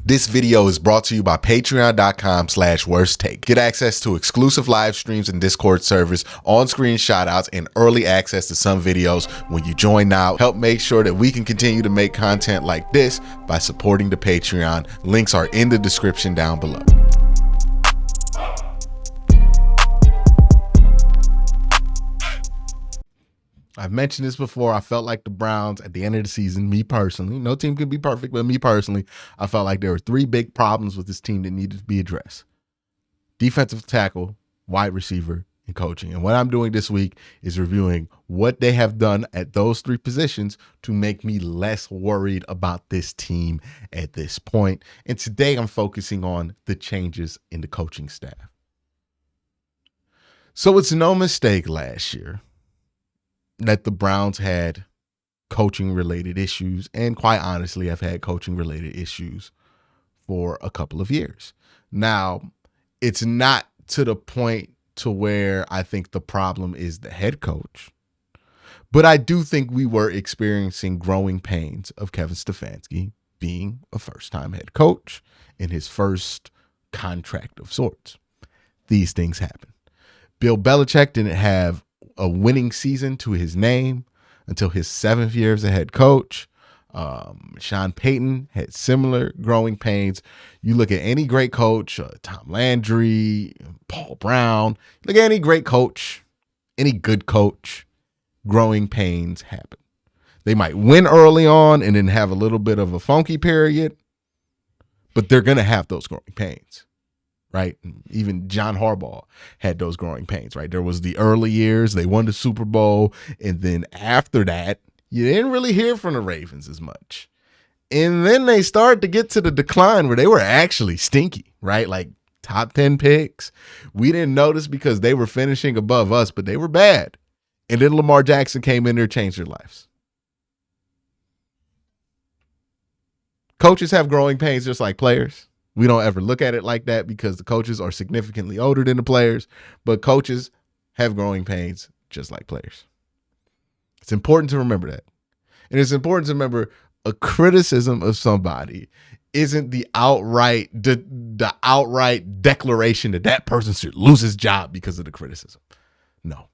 This video is brought to you by patreon.com/worsttake. Get access to exclusive live streams and Discord servers, on-screen shoutouts, and early access to some videos when you join now. Help make sure that we can continue to make content like this by supporting the Patreon. Links are in the description down below. I've mentioned this before. I felt like the Browns at the end of the season, me personally, no team could be perfect, but me personally, I felt like there were three big problems with this team that needed to be addressed: defensive tackle, wide receiver, and coaching. And what I'm doing this week is reviewing what they have done at those three positions to make me less worried about this team at this point. And today I'm focusing on the changes in the coaching staff. So it's no mistake last year that the Browns had coaching-related issues, and quite honestly, have had coaching-related issues for a couple of years. Now, it's not to the point to where I think the problem is the head coach, but I do think we were experiencing growing pains of Kevin Stefanski being a first-time head coach in his first contract of sorts. These things happen. Bill Belichick didn't have a winning season to his name until his 7th year as a head coach. Sean Payton had similar growing pains. You look at any great coach, Tom Landry, Paul Brown, look at any great coach, any good coach, growing pains happen. They might win early on and then have a little bit of a funky period, but they're going to have those growing pains. Right? Even John Harbaugh had those growing pains, right? There was the early years, they won the Super Bowl, and then after that, you didn't really hear from the Ravens as much. And then they started to get to the decline where they were actually stinky, right? Like top 10 picks. We didn't notice because they were finishing above us, but they were bad. And then Lamar Jackson came in there, changed their lives. Coaches have growing pains just like players. We don't ever look at it like that because the coaches are significantly older than the players, but coaches have growing pains just like players. It's important to remember that. And it's important to remember a criticism of somebody isn't the outright declaration that that person should lose his job because of the criticism. No.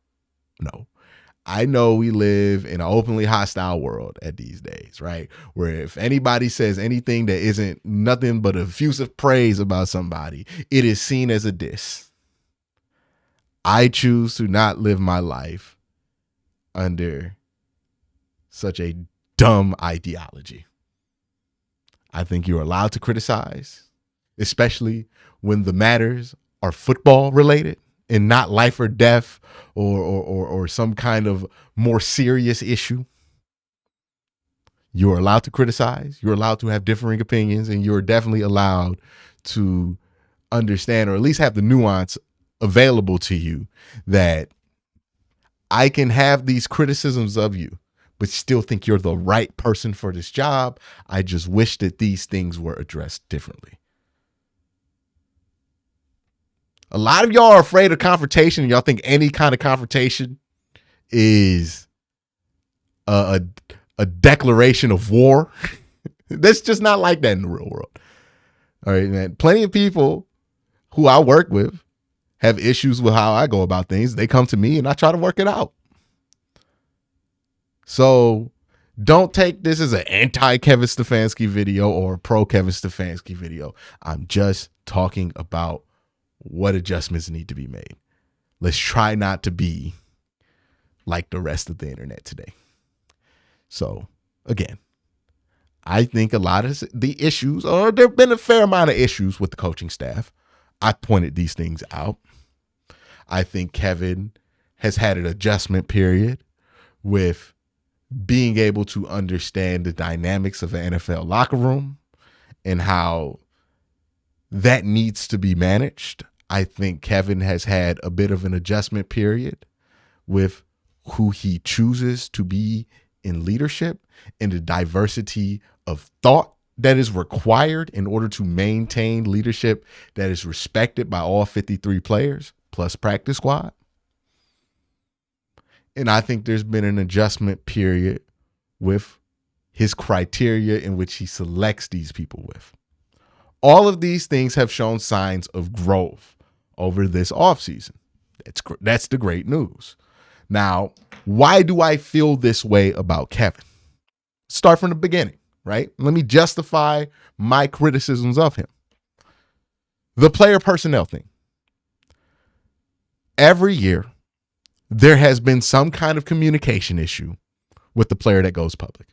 I know we live in an openly hostile world at these days, right? Where if anybody says anything that isn't nothing but effusive praise about somebody, it is seen as a diss. I choose to not live my life under such a dumb ideology. I think you're allowed to criticize, especially when the matters are football related and not life or death or some kind of more serious issue. You're allowed to criticize. You're allowed to have differing opinions, and you're definitely allowed to understand, or at least have the nuance available to you, that I can have these criticisms of you, but still think you're the right person for this job. I just wish that these things were addressed differently. A lot of y'all are afraid of confrontation. Y'all think any kind of confrontation is a declaration of war. That's just not like that in the real world. All right, man. Plenty of people who I work with have issues with how I go about things. They come to me and I try to work it out. So don't take this as an anti-Kevin Stefanski video or a pro-Kevin Stefanski video. I'm just talking about what adjustments need to be made. Let's try not to be like the rest of the internet today. So again, I think a lot of the issues, or there have been a fair amount of issues with the coaching staff. I pointed these things out. I think Kevin has had an adjustment period with being able to understand the dynamics of an NFL locker room and how that needs to be managed. I think Kevin has had a bit of an adjustment period with who he chooses to be in leadership and the diversity of thought that is required in order to maintain leadership that is respected by all 53 players plus practice squad. And I think there's been an adjustment period with his criteria in which he selects these people with. All of these things have shown signs of growth over this offseason. That's the great news. Now, why do I feel this way about Kevin? Start from the beginning, right? Let me justify my criticisms of him. The player personnel thing. Every year, there has been some kind of communication issue with the player that goes public.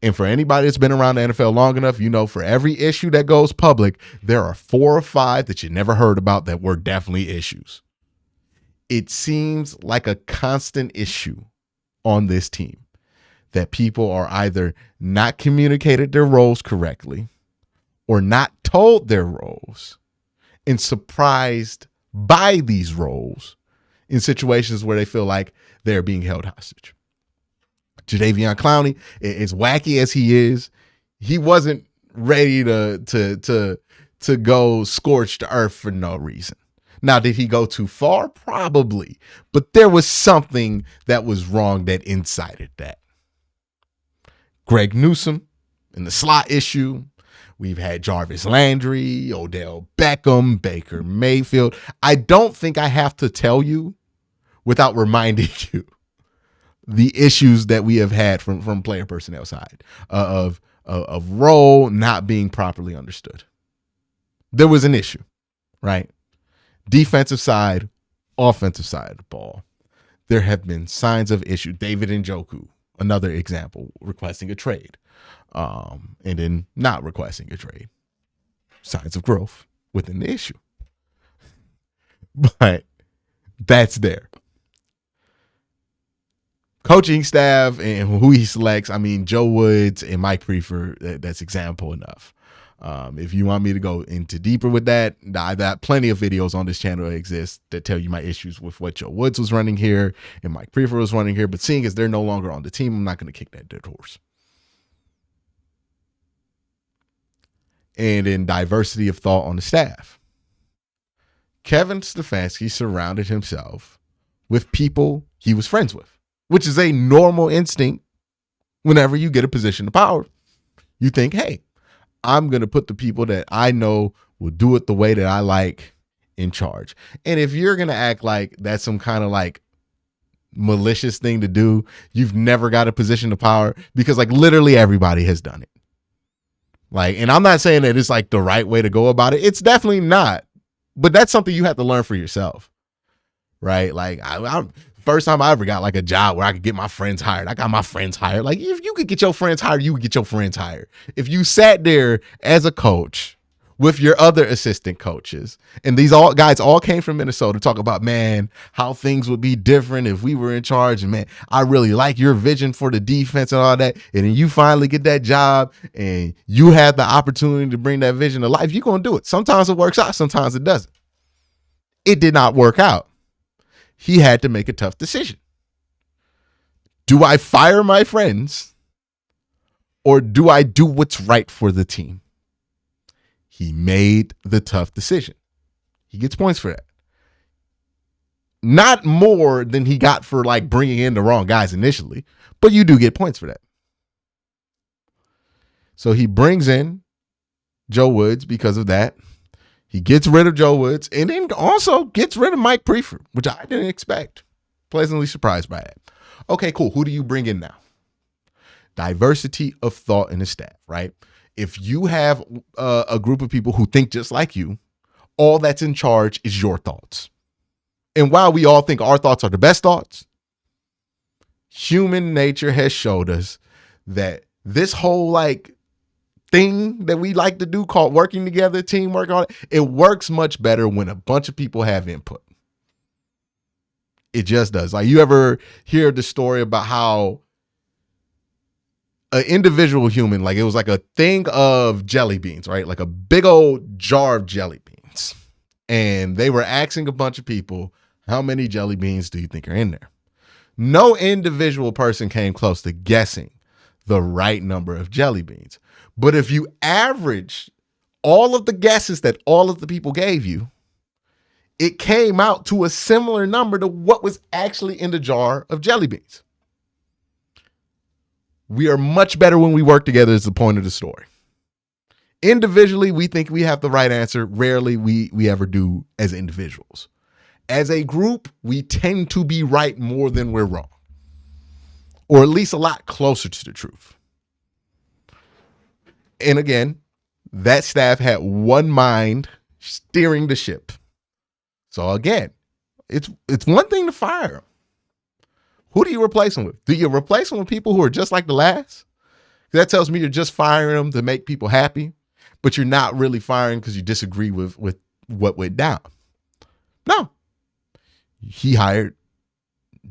And for anybody that's been around the NFL long enough, you know, for every issue that goes public, there are 4 or 5 that you never heard about that were definitely issues. It seems like a constant issue on this team that people are either not communicated their roles correctly or not told their roles and surprised by these roles in situations where they feel like they're being held hostage. Jadeveon Clowney, as wacky as he is, he wasn't ready to go scorched earth for no reason. Now, did he go too far? Probably. But there was something that was wrong that incited that. Greg Newsome in the slot issue. We've had Jarvis Landry, Odell Beckham, Baker Mayfield. I don't think I have to tell you without reminding you the issues that we have had from player personnel side of role not being properly understood. There was an issue, right? Defensive side, offensive side of the ball. There have been signs of issue. David Njoku, another example, requesting a trade, and then not requesting a trade. Signs of growth within the issue. But that's there. Coaching staff and who he selects, I mean, Joe Woods and Mike Priefer, that's example enough. If you want me to go into deeper with that, plenty of videos on this channel exist that tell you my issues with what Joe Woods was running here and Mike Priefer was running here. But seeing as they're no longer on the team, I'm not going to kick that dead horse. And in diversity of thought on the staff, Kevin Stefanski surrounded himself with people he was friends with, which is a normal instinct whenever you get a position of power. You think, hey, I'm going to put the people that I know will do it the way that I like in charge. And if you're going to act like that's some kind of like malicious thing to do, you've never got a position of power, because like literally everybody has done it. Like, and I'm not saying that it's like the right way to go about it. It's definitely not. But that's something you have to learn for yourself. Right? Like I'm first time I ever got like a job where I could get my friends hired. I got my friends hired. Like if you could get your friends hired, you would get your friends hired. If you sat there as a coach with your other assistant coaches, and these guys all came from Minnesota, talk about, man, how things would be different if we were in charge. And man, I really like your vision for the defense and all that. And then you finally get that job and you have the opportunity to bring that vision to life. You're going to do it. Sometimes it works out. Sometimes it doesn't. It did not work out. He had to make a tough decision. Do I fire my friends or do I do what's right for the team? He made the tough decision. He gets points for that. Not more than he got for like bringing in the wrong guys initially, but you do get points for that. So he brings in Joe Woods because of that. He gets rid of Joe Woods and then also gets rid of Mike Priefer, which I didn't expect. Pleasantly surprised by that. Okay, cool. Who do you bring in now? Diversity of thought in the staff, right? If you have a group of people who think just like you, all that's in charge is your thoughts. And while we all think our thoughts are the best thoughts, human nature has showed us that this whole like thing that we like to do called working together, teamwork, all that, it works much better when a bunch of people have input. It just does. Like, you ever hear the story about how an individual human, like it was like a thing of jelly beans, right? Like a big old jar of jelly beans. And they were asking a bunch of people, how many jelly beans do you think are in there? No individual person came close to guessing the right number of jelly beans. But if you average all of the guesses that all of the people gave you, it came out to a similar number to what was actually in the jar of jelly beans. We are much better when we work together is the point of the story. Individually, we think we have the right answer. Rarely we ever do as individuals. As a group, we tend to be right more than we're wrong, or at least a lot closer to the truth. And again, that staff had one mind steering the ship. So again, it's one thing to fire them. Who do you replace them with? Do you replace them with people who are just like the last? That tells me you're just firing them to make people happy, but you're not really firing because you disagree with what went down. No. He hired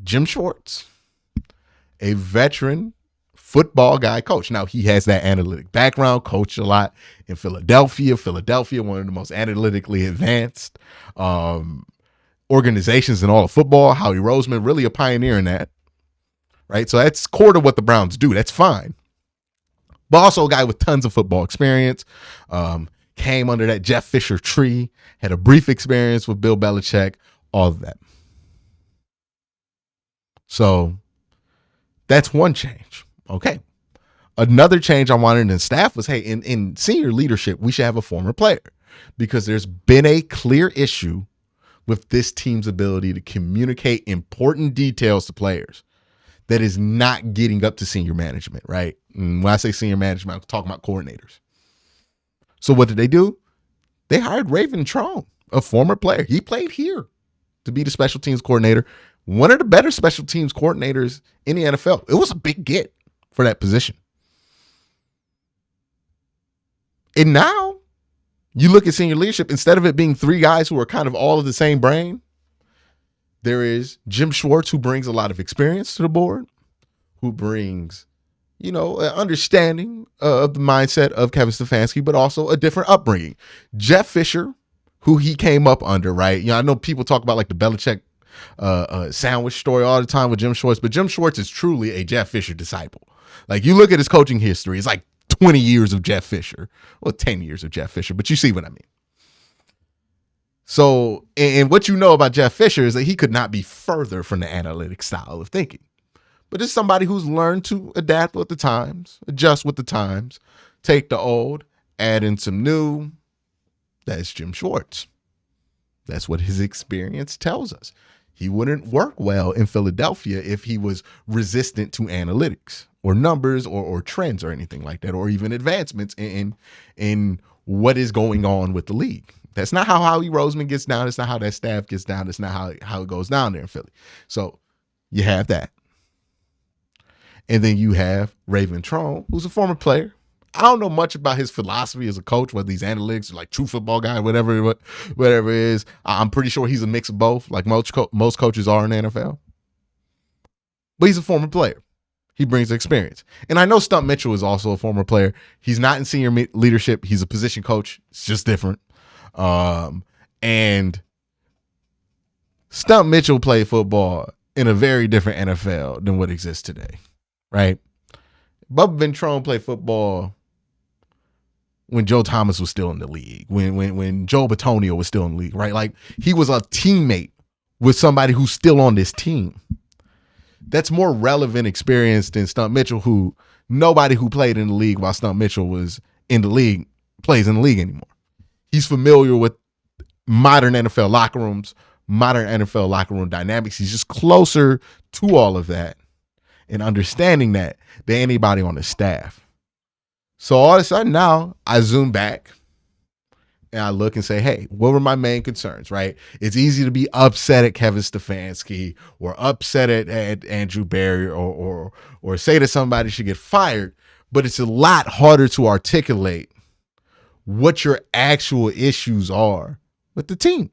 Jim Schwartz, a veteran football guy coach. Now, he has that analytic background, coached a lot in Philadelphia. Philadelphia, one of the most analytically advanced organizations in all of football. Howie Roseman, really a pioneer in that, right? So that's core to what the Browns do. That's fine. But also a guy with tons of football experience, came under that Jeff Fisher tree, had a brief experience with Bill Belichick, all of that. So that's one change. Okay. Another change I wanted in staff was, hey, in senior leadership, we should have a former player, because there's been a clear issue with this team's ability to communicate important details to players that is not getting up to senior management, right? And when I say senior management, I'm talking about coordinators. So what did they do? They hired Raven Trone, a former player. He played here to be the special teams coordinator, one of the better special teams coordinators in the NFL. It was a big get for that position. And now you look at senior leadership, instead of it being three guys who are kind of all of the same brain, there is Jim Schwartz, who brings a lot of experience to the board, who brings, an understanding of the mindset of Kevin Stefanski, but also a different upbringing. Jeff Fisher, who he came up under, right? I know people talk about like the Belichick sandwich story all the time with Jim Schwartz, but Jim Schwartz is truly a Jeff Fisher disciple. Like, you look at his coaching history, it's like 20 years of Jeff Fisher. Well, 10 years of Jeff Fisher, but you see what I mean. So, and what you know about Jeff Fisher is that he could not be further from the analytic style of thinking. But it's somebody who's learned to adapt with the times, adjust with the times, take the old, add in some new. That's Jim Schwartz. That's what his experience tells us. He wouldn't work well in Philadelphia if he was resistant to analytics or numbers or trends or anything like that, or even advancements in what is going on with the league. That's not how Howie Roseman gets down. That's not how that staff gets down. That's not how it goes down there in Philly. So you have that. And then you have Raven Trone, who's a former player. I don't know much about his philosophy as a coach, whether he's analytics or like true football guy, whatever it is. I'm pretty sure he's a mix of both, like most coaches are in the NFL. But he's a former player. He brings experience. And I know Stump Mitchell is also a former player. He's not in senior leadership. He's a position coach. It's just different. And Stump Mitchell played football in a very different NFL than what exists today, right? Bubba Ventrone played football when Joe Thomas was still in the league, when Joe Bitonio was still in the league, right? Like, he was a teammate with somebody who's still on this team. That's more relevant experience than Stump Mitchell, who nobody who played in the league while Stump Mitchell was in the league plays in the league anymore. He's familiar with modern NFL locker rooms, modern NFL locker room dynamics. He's just closer to all of that and understanding that than anybody on the staff. So all of a sudden now I zoom back and I look and say, hey, what were my main concerns, right? It's easy to be upset at Kevin Stefanski or upset at Andrew Berry or say that somebody should get fired, but it's a lot harder to articulate what your actual issues are with the team.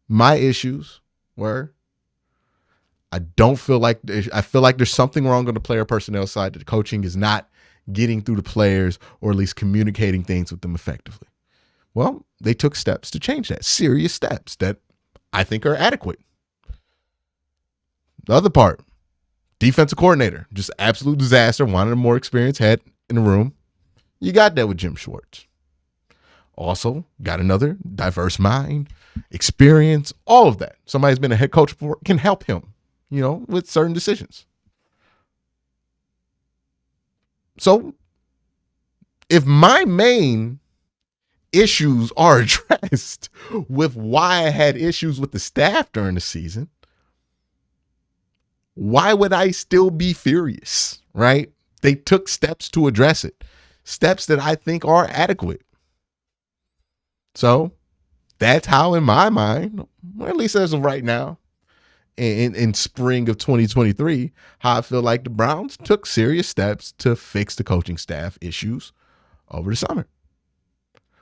My issues were, I feel like there's something wrong on the player personnel side. That the coaching is not getting through the players, or at least communicating things with them effectively. Well, they took steps to change that, serious steps that I think are adequate. The other part, defensive coordinator, just absolute disaster, wanted a more experienced head in the room. You got that with Jim Schwartz. Also, got another diverse mind, experience, all of that. Somebody's been a head coach before, can help him, with certain decisions. So if my main issues are addressed with why I had issues with the staff during the season, why would I still be furious, right? They took steps to address it, steps that I think are adequate. So that's how, in my mind, or at least as of right now, in spring of 2023, how I feel like the Browns took serious steps to fix the coaching staff issues over the summer.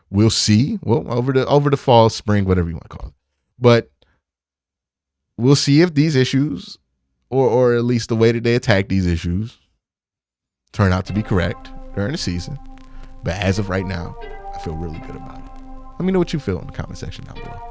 We'll see. Well, over the fall, spring, whatever you want to call it. But we'll see if these issues, or at least the way that they attack these issues, turn out to be correct during the season. But as of right now, I feel really good about it. Let me know what you feel in the comment section down below.